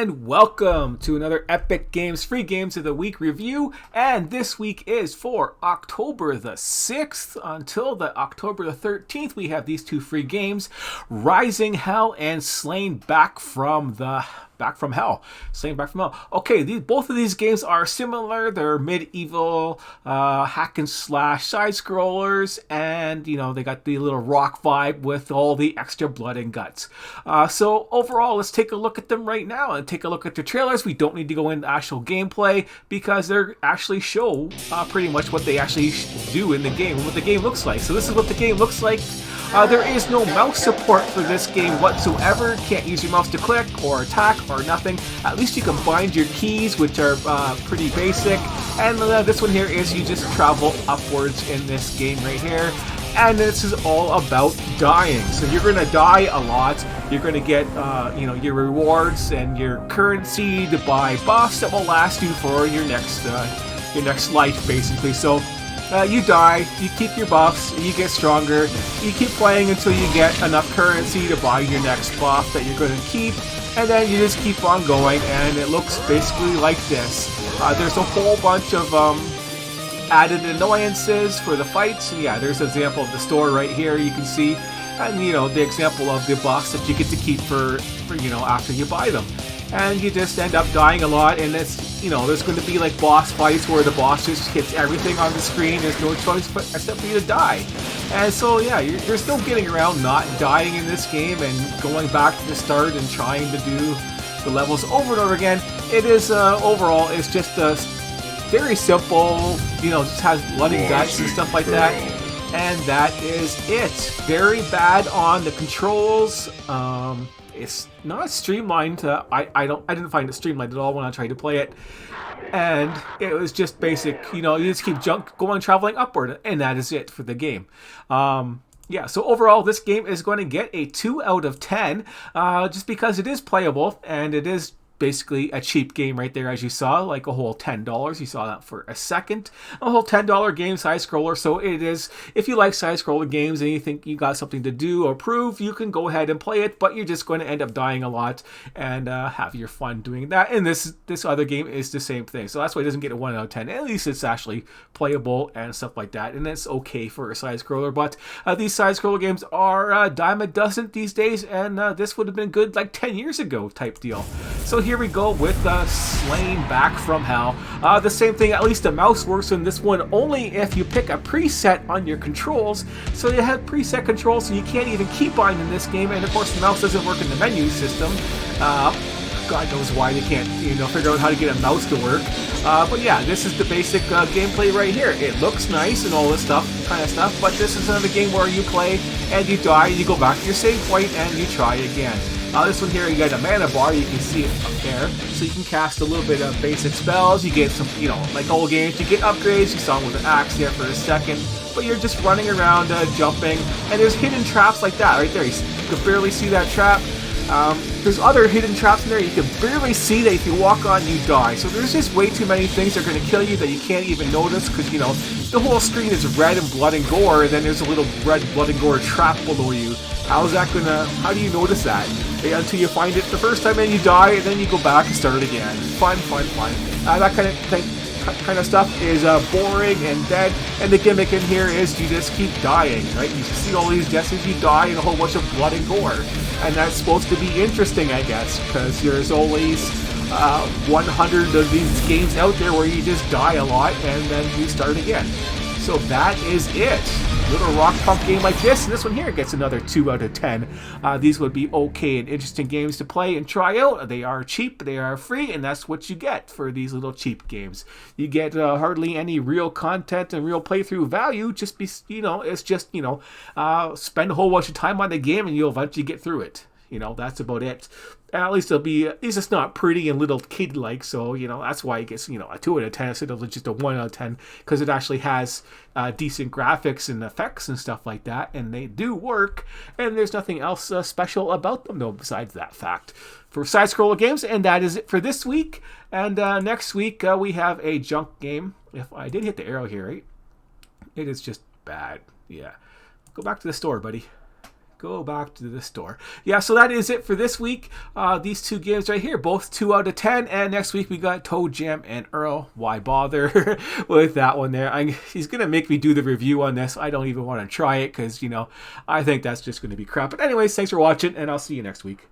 and welcome to another Epic Games Free Games of the Week review. And this week is for October the 6th until the October the 13th. We have these two free games, Rising Hell and Slain Back from Hell. Okay, both of these games are similar. They're medieval hack and slash side scrollers, and they got the little rock vibe with all the extra blood and guts. So overall, let's take a look at them right now and take a look at the trailers. We don't need to go into actual gameplay because they actually show pretty much what they actually do in the game and what the game looks like. So this is what the game looks like. There is no mouse support for this game whatsoever. Can't use your mouse to click or attack or nothing. At least you can bind your keys, which are pretty basic. And this one here is you just travel upwards in this game right here. And this is all about dying. So you're going to die a lot. You're going to get your rewards and your currency to buy buffs that will last you for your next life, basically. So you die, you keep your buffs, you get stronger, you keep playing until you get enough currency to buy your next buff that you're going to keep, and then you just keep on going, and it looks basically like this. There's a whole bunch of added annoyances for the fights. Yeah, there's an example of the store right here, you can see, and the example of the buffs that you get to keep for after you buy them. And you just end up dying a lot, and it's, there's going to be like boss fights where the boss just hits everything on the screen. There's no choice except for you to die. And so, yeah, you're still getting around not dying in this game and going back to the start and trying to do the levels over and over again. It is, overall, it's just very simple, just has blood and guts and stuff like that. And that is it. Very bad on the controls. It's not streamlined. I didn't find it streamlined at all when I tried to play it, and it was just basic. You just keep going traveling upward, and that is it for the game. Yeah. So overall, this game is going to get a 2 out of 10, just because it is playable and it is basically a cheap game right there, as you saw, like a whole $10. You saw that for a second. A whole $10 game, side scroller. So it is, if you like side scroller games and you think you got something to do or prove, you can go ahead and play it, but you're just going to end up dying a lot and have your fun doing that. And this other game is the same thing. So that's why it doesn't get a 1 out of 10. At least it's actually playable and stuff like that. And it's okay for a side scroller. But these side scroller games are a dime a dozen these days, and this would have been good like 10 years ago type deal. So here we go with Slain Back from Hell. The same thing, at least the mouse works in this one only if you pick a preset on your controls. So you have preset controls, so you can't even keybind in this game. And of course, the mouse doesn't work in the menu system. God knows why they can't, figure out how to get a mouse to work. But yeah, this is the basic gameplay right here. It looks nice and all this kind of stuff, but this is another game where you play and you die, and you go back to your save point and you try again. This one here, you got a mana bar, you can see it up there, so you can cast a little bit of basic spells. You get some, like old games, you get upgrades. You saw him with an axe there for a second, but you're just running around, jumping, and there's hidden traps like that right there. You can barely see that trap. There's other hidden traps in there you can barely see that if you walk on, you die. So there's just way too many things that are going to kill you that you can't even notice, because, the whole screen is red and blood and gore, and then there's a little red blood and gore trap below you. How do you notice that? Until you find it the first time and you die, and then you go back and start again. Fun. That kind of stuff is boring and dead, and the gimmick in here is you just keep dying, right? You see all these deaths as you die and a whole bunch of blood and gore, and that's supposed to be interesting, I guess, because there's always 100 of these games out there where you just die a lot and then you start again. So that is it. Little rock punk game like this, and this one here gets another 2 out of 10. These would be okay and interesting games to play and try out. They are cheap, they are free, and that's what you get for these little cheap games. You get hardly any real content and real playthrough value. It's just spend a whole bunch of time on the game and you'll eventually get through it. That's about it. At least it's not pretty and little kid-like, so, that's why it gets, a 2 out of 10 instead of just a 1 out of 10, because it actually has decent graphics and effects and stuff like that, and they do work, and there's nothing else special about them, though, besides that fact. For side-scroller games, and that is it for this week, and next week we have a junk game. If I did hit the arrow here, right? It is just bad. Yeah. Go back to the store, buddy. Go back to the store. Yeah, so that is it for this week. These two games right here, both 2 out of 10. And next week we got Toe Jam and Earl. Why bother with that one there? He's going to make me do the review on this. I don't even want to try it because, I think that's just going to be crap. But anyways, thanks for watching, and I'll see you next week.